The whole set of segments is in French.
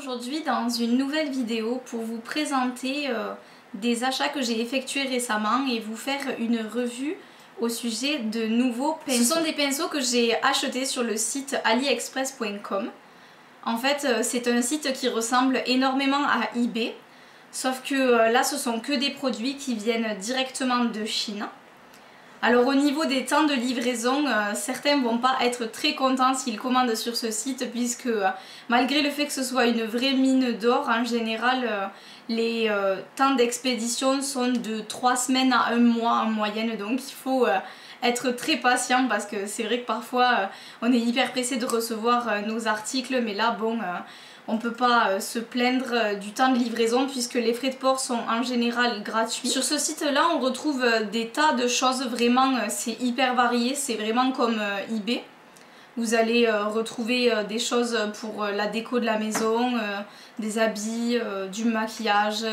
aujourd'hui dans une nouvelle vidéo pour vous présenter des achats que j'ai effectués récemment et vous faire une revue au sujet de nouveaux pinceaux. Ce sont des pinceaux que j'ai achetés sur le site aliexpress.com. En fait, c'est un site qui ressemble énormément à eBay, sauf que là ce sont que des produits qui viennent directement de Chine. Alors au niveau des temps de livraison, certains vont pas être très contents s'ils commandent sur ce site puisque malgré le fait que ce soit une vraie mine d'or, en général les temps d'expédition sont de 3 semaines à 1 mois en moyenne, donc il faut être très patient parce que c'est vrai que parfois on est hyper pressé de recevoir nos articles, mais là bon... on peut pas se plaindre du temps de livraison puisque les frais de port sont en général gratuits. Sur ce site là on retrouve des tas de choses, vraiment c'est hyper varié, c'est vraiment comme eBay. Vous allez retrouver des choses pour la déco de la maison, des habits, du maquillage,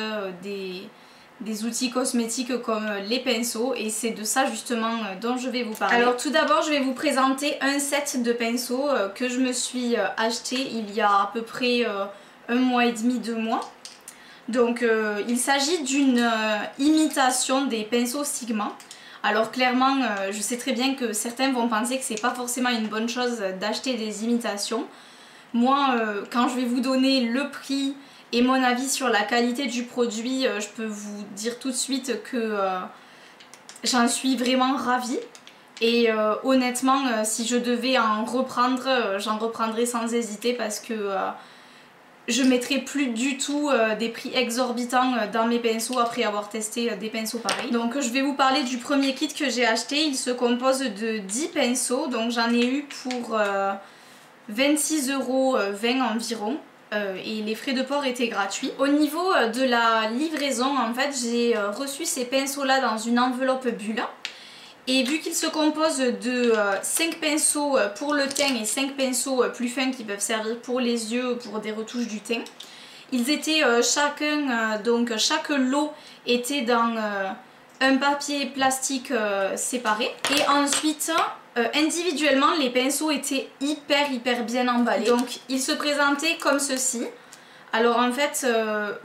des outils cosmétiques comme les pinceaux, et c'est de ça justement dont je vais vous parler. Alors tout d'abord je vais vous présenter un set de pinceaux que je me suis acheté il y a à peu près 1 mois et demi, 2 mois. Donc il s'agit d'une imitation des pinceaux Sigma. Alors clairement je sais très bien que certains vont penser que c'est pas forcément une bonne chose d'acheter des imitations. Moi quand je vais vous donner le prix et mon avis sur la qualité du produit, je peux vous dire tout de suite que j'en suis vraiment ravie. Et honnêtement, si je devais en reprendre, j'en reprendrais sans hésiter parce que je mettrais plus du tout des prix exorbitants dans mes pinceaux après avoir testé des pinceaux pareils. Donc je vais vous parler du premier kit que j'ai acheté. Il se compose de 10 pinceaux, donc j'en ai eu pour 26,20 € environ. Et les frais de port étaient gratuits. Au niveau de la livraison, en fait, j'ai reçu ces pinceaux là dans une enveloppe bulle. Et vu qu'ils se composent de 5 pinceaux pour le teint et 5 pinceaux plus fins qui peuvent servir pour les yeux ou pour des retouches du teint, ils étaient chacun, donc chaque lot était dans un papier plastique séparé. Et ensuite... individuellement les pinceaux étaient hyper bien emballés. Donc ils se présentaient comme ceci. Alors en fait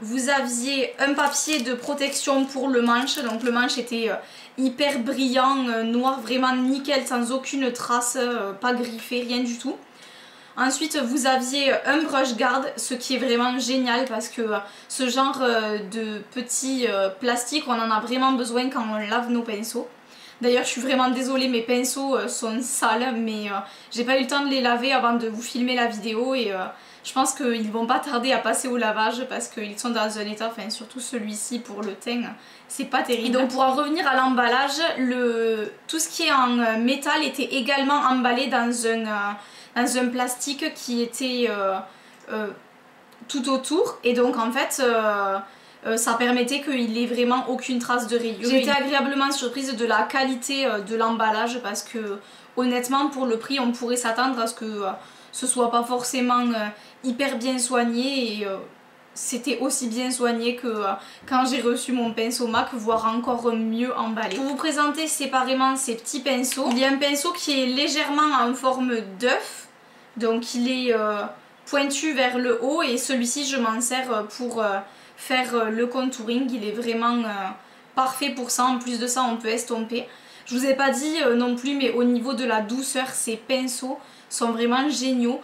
vous aviez un papier de protection pour le manche. Donc le manche était hyper brillant, noir, vraiment nickel, sans aucune trace, pas griffé, rien du tout. Ensuite vous aviez un brush guard, ce qui est vraiment génial parce que ce genre de petits plastiques, on en a vraiment besoin quand on lave nos pinceaux. D'ailleurs je suis vraiment désolée, mes pinceaux sont sales, mais j'ai pas eu le temps de les laver avant de vous filmer la vidéo et je pense qu'ils vont pas tarder à passer au lavage parce qu'ils sont dans un état, enfin surtout celui-ci pour le teint, c'est pas terrible. Et donc pour en revenir à l'emballage, tout ce qui est en métal était également emballé dans un plastique qui était tout autour, et donc en fait... ça permettait qu'il n'ait vraiment aucune trace de rayures. J'ai été agréablement surprise de la qualité de l'emballage parce que honnêtement pour le prix on pourrait s'attendre à ce que ce soit pas forcément hyper bien soigné, et c'était aussi bien soigné que quand j'ai reçu mon pinceau MAC, voire encore mieux emballé. Pour vous présenter séparément ces petits pinceaux, il y a un pinceau qui est légèrement en forme d'œuf, donc il est pointu vers le haut, et celui-ci je m'en sers pour faire le contouring. Il est vraiment parfait pour ça. En plus de ça on peut estomper. Je vous ai pas dit non plus, mais au niveau de la douceur, ces pinceaux sont vraiment géniaux.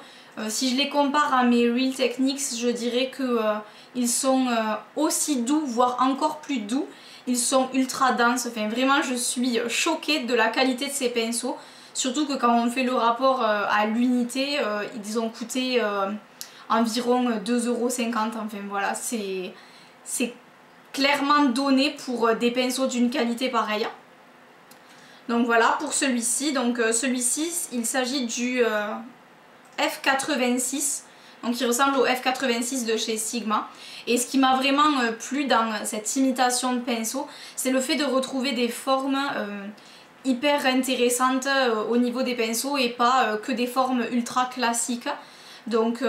Si je les compare à mes Real Techniques, je dirais que ils sont aussi doux, voire encore plus doux. Ils sont ultra denses, enfin vraiment je suis choquée de la qualité de ces pinceaux. Surtout que quand on fait le rapport à l'unité, ils ont coûté environ 2,50 €, enfin voilà, c'est clairement donné pour des pinceaux d'une qualité pareille. Donc voilà pour celui-ci. Donc celui-ci il s'agit du F86, donc il ressemble au F86 de chez Sigma. Et ce qui m'a vraiment plu dans cette imitation de pinceau, c'est le fait de retrouver des formes hyper intéressantes au niveau des pinceaux et pas que des formes ultra classiques. Donc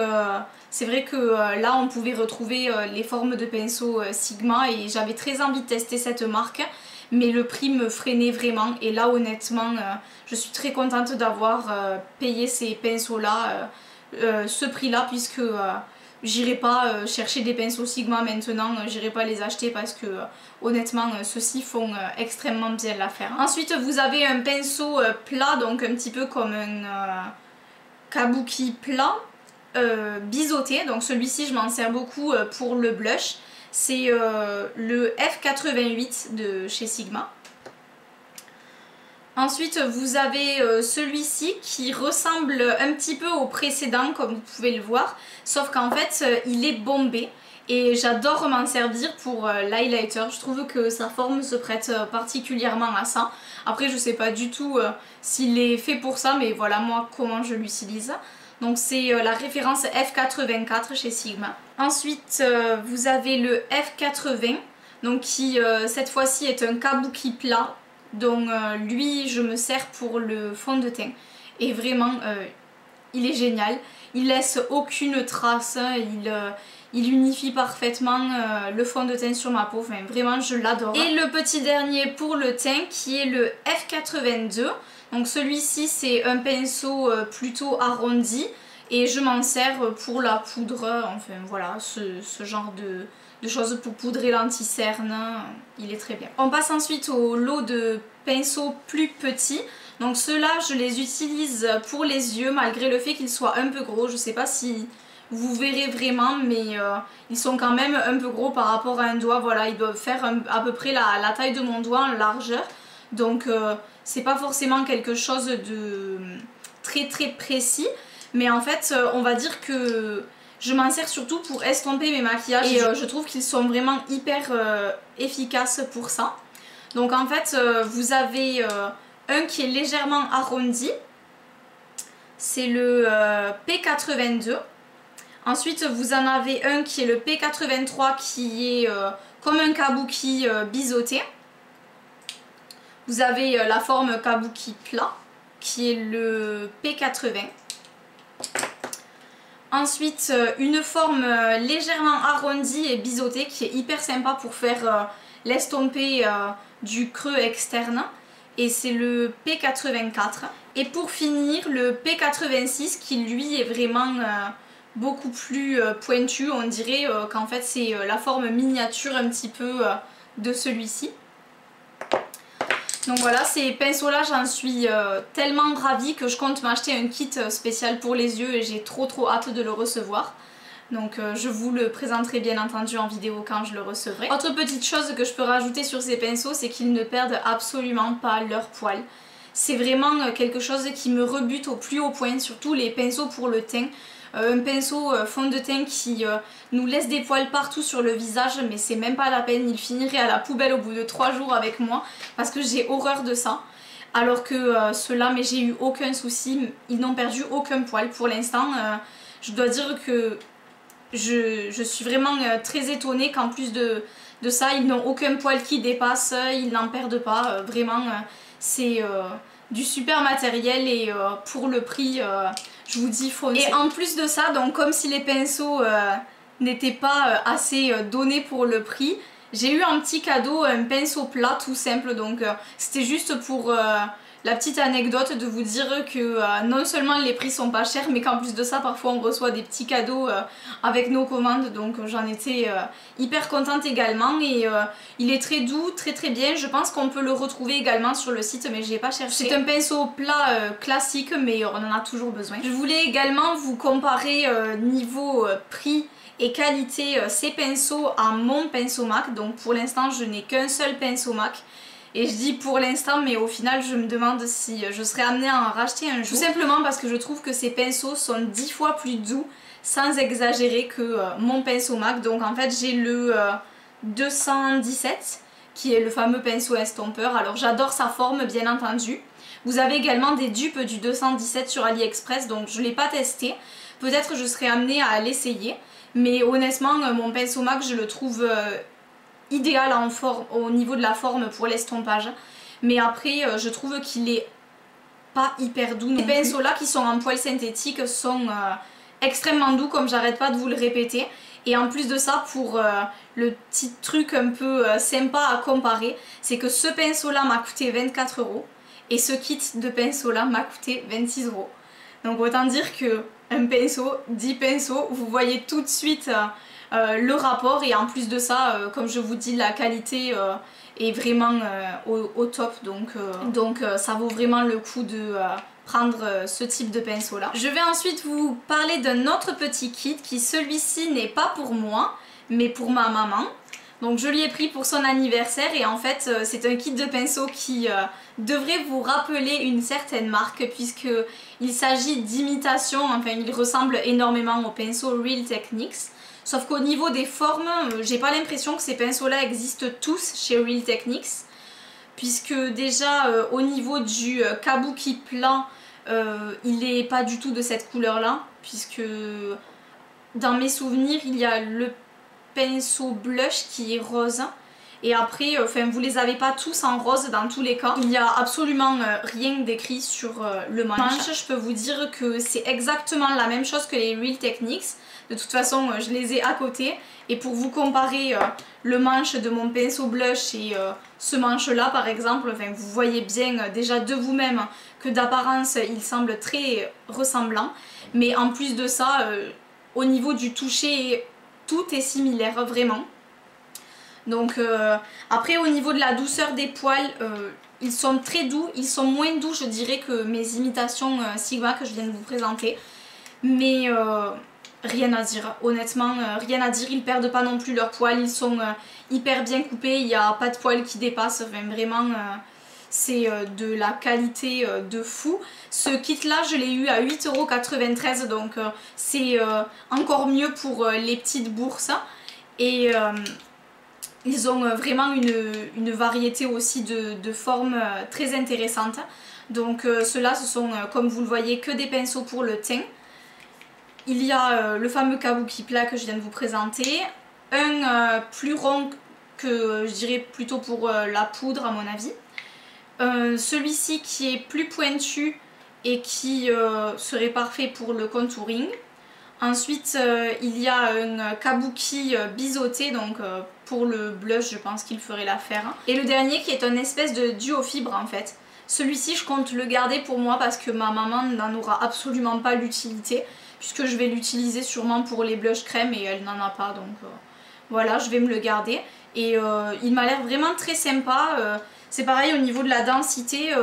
c'est vrai que là on pouvait retrouver les formes de pinceaux Sigma, et j'avais très envie de tester cette marque, mais le prix me freinait vraiment, et là honnêtement je suis très contente d'avoir payé ces pinceaux là ce prix là, puisque j'irai pas chercher des pinceaux Sigma maintenant, j'irai pas les acheter parce que honnêtement ceux-ci font extrêmement bien l'affaire. Ensuite vous avez un pinceau plat, donc un petit peu comme un kabuki plat biseauté, donc celui-ci je m'en sers beaucoup pour le blush. C'est le F88 de chez Sigma. Ensuite vous avez celui-ci qui ressemble un petit peu au précédent comme vous pouvez le voir, sauf qu'en fait il est bombé et j'adore m'en servir pour l'highlighter. Je trouve que sa forme se prête particulièrement à ça. Après je sais pas du tout s'il est fait pour ça, mais voilà moi comment je l'utilise. Donc c'est la référence F84 chez Sigma. Ensuite vous avez le F80, donc qui cette fois-ci est un kabuki plat. Donc lui je me sers pour le fond de teint et vraiment il est génial, il laisse aucune trace, il unifie parfaitement le fond de teint sur ma peau, enfin vraiment je l'adore. Et le petit dernier pour le teint qui est le F82, donc celui-ci c'est un pinceau plutôt arrondi et je m'en sers pour la poudre, enfin voilà ce genre de choses pour poudrer l'anti-cerne, il est très bien. On passe ensuite au lot de pinceaux plus petits. Donc ceux-là je les utilise pour les yeux malgré le fait qu'ils soient un peu gros. Je sais pas si vous verrez vraiment mais ils sont quand même un peu gros par rapport à un doigt. Voilà, ils doivent faire à peu près la taille de mon doigt en largeur. Donc c'est pas forcément quelque chose de très précis. Mais en fait on va dire que je m'en sers surtout pour estomper mes maquillages et je trouve qu'ils sont vraiment hyper efficaces pour ça. Donc en fait vous avez un qui est légèrement arrondi, c'est le P82. Ensuite vous en avez un qui est le P83 qui est comme un kabuki biseauté. Vous avez la forme kabuki plat qui est le P80. Ensuite une forme légèrement arrondie et biseautée qui est hyper sympa pour faire l'estompé du creux externe et c'est le P84. Et pour finir le P86 qui lui est vraiment beaucoup plus pointu, on dirait qu'en fait c'est la forme miniature un petit peu de celui-ci. Donc voilà, ces pinceaux là j'en suis tellement ravie que je compte m'acheter un kit spécial pour les yeux et j'ai trop hâte de le recevoir. Donc je vous le présenterai bien entendu en vidéo quand je le recevrai. Autre petite chose que je peux rajouter sur ces pinceaux, c'est qu'ils ne perdent absolument pas leur poil. C'est vraiment quelque chose qui me rebute au plus haut point, surtout les pinceaux pour le teint. Un pinceau fond de teint qui nous laisse des poils partout sur le visage, mais c'est même pas la peine, il finirait à la poubelle au bout de 3 jours avec moi parce que j'ai horreur de ça. Alors que ceux-là, mais j'ai eu aucun souci, ils n'ont perdu aucun poil pour l'instant. Je dois dire que je suis vraiment très étonnée qu'en plus de ça, ils n'ont aucun poil qui dépasse, ils n'en perdent pas. Vraiment, c'est du super matériel et pour le prix, je vous dis foncez. Et en plus de ça, donc comme si les pinceaux n'étaient pas assez donnés pour le prix, j'ai eu un petit cadeau, un pinceau plat tout simple. Donc c'était juste pour la petite anecdote de vous dire que non seulement les prix sont pas chers, mais qu'en plus de ça parfois on reçoit des petits cadeaux avec nos commandes, donc j'en étais hyper contente également. Et il est très doux, très bien. Je pense qu'on peut le retrouver également sur le site mais j'ai pas cherché. C'est un pinceau plat classique mais on en a toujours besoin. Je voulais également vous comparer niveau prix et qualité ces pinceaux à mon pinceau MAC. Donc pour l'instant je n'ai qu'un seul pinceau MAC. Et je dis pour l'instant, mais au final je me demande si je serais amenée à en racheter un jour. Tout simplement parce que je trouve que ces pinceaux sont 10 fois plus doux, sans exagérer, que mon pinceau MAC. Donc en fait j'ai le 217 qui est le fameux pinceau estompeur. Alors j'adore sa forme bien entendu. Vous avez également des dupes du 217 sur AliExpress, donc je ne l'ai pas testé. Peut-être je serais amenée à l'essayer. Mais honnêtement mon pinceau MAC je le trouve idéal au niveau de la forme pour l'estompage, mais après je trouve qu'il est pas hyper doux. Les pinceaux là qui sont en poil synthétique sont extrêmement doux, comme j'arrête pas de vous le répéter. Et en plus de ça, pour le petit truc un peu sympa à comparer, c'est que ce pinceau là m'a coûté 24 € et ce kit de pinceau là m'a coûté 26 €. Donc autant dire que un pinceau, 10 pinceaux, vous voyez tout de suite le rapport et en plus de ça, comme je vous dis, la qualité est vraiment au top, donc ça vaut vraiment le coup de prendre ce type de pinceau là. Je vais ensuite vous parler d'un autre petit kit qui, celui-ci, n'est pas pour moi mais pour ma maman. Donc je lui ai pris pour son anniversaire et en fait c'est un kit de pinceaux qui devrait vous rappeler une certaine marque puisque il s'agit d'imitation, enfin il ressemble énormément aux pinceaux Real Techniques. Sauf qu'au niveau des formes, j'ai pas l'impression que ces pinceaux là existent tous chez Real Techniques. Puisque déjà au niveau du kabuki plan, il est pas du tout de cette couleur là. Puisque dans mes souvenirs il y a le pinceau blush qui est rose et après vous les avez pas tous en rose dans tous les cas. Il n'y a absolument rien d'écrit sur le manche. Je peux vous dire que c'est exactement la même chose que les Real Techniques. De toute façon je les ai à côté et pour vous comparer le manche de mon pinceau blush et ce manche là par exemple, vous voyez bien déjà de vous-même que d'apparence il semble très ressemblant, mais en plus de ça au niveau du toucher tout est similaire vraiment. Donc après au niveau de la douceur des poils, ils sont très doux, ils sont moins doux je dirais que mes imitations Sigma que je viens de vous présenter. Mais rien à dire, honnêtement rien à dire, ils perdent pas non plus leurs poils, ils sont hyper bien coupés, il n'y a pas de poils qui dépassent, vraiment c'est de la qualité de fou. Ce kit là je l'ai eu à 8,93 € donc c'est encore mieux pour les petites bourses et ils ont vraiment une variété aussi de formes très intéressantes. Donc ceux-là ce sont comme vous le voyez que des pinceaux pour le teint. Il y a le fameux kabuki plat que je viens de vous présenter, un plus rond que je dirais plutôt pour la poudre à mon avis. Celui-ci qui est plus pointu et qui serait parfait pour le contouring. Ensuite il y a un kabuki biseauté, donc pour le blush je pense qu'il ferait l'affaire. Et le dernier qui est une espèce de duo fibre en fait. Celui-ci je compte le garder pour moi parce que ma maman n'en aura absolument pas l'utilité, puisque je vais l'utiliser sûrement pour les blush crème et elle n'en a pas, donc voilà, je vais me le garder. Et il m'a l'air vraiment très sympa. C'est pareil au niveau de la densité,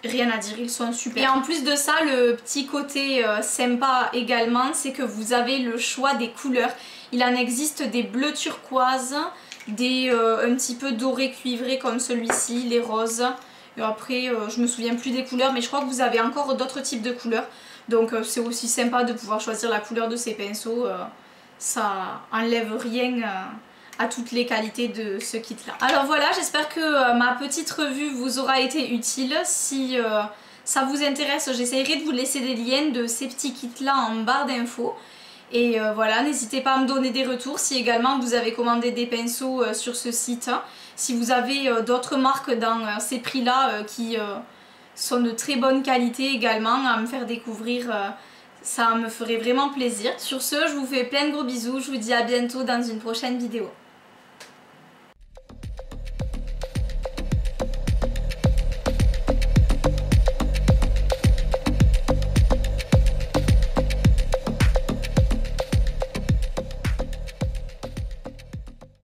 rien à dire, ils sont super. Et en plus de ça, le petit côté sympa également, c'est que vous avez le choix des couleurs. Il en existe des bleus turquoise, des un petit peu dorés cuivrés comme celui-ci, les roses. Et après, je me souviens plus des couleurs, mais je crois que vous avez encore d'autres types de couleurs. Donc c'est aussi sympa de pouvoir choisir la couleur de ces pinceaux. Ça enlève rien à toutes les qualités de ce kit là. Alors voilà, j'espère que ma petite revue vous aura été utile. Si ça vous intéresse, j'essaierai de vous laisser des liens de ces petits kits là en barre d'infos. Et voilà, n'hésitez pas à me donner des retours si également vous avez commandé des pinceaux sur ce site. Si vous avez d'autres marques dans ces prix là qui sont de très bonne qualité également à me faire découvrir, ça me ferait vraiment plaisir. Sur ce, je vous fais plein de gros bisous, je vous dis à bientôt dans une prochaine vidéo.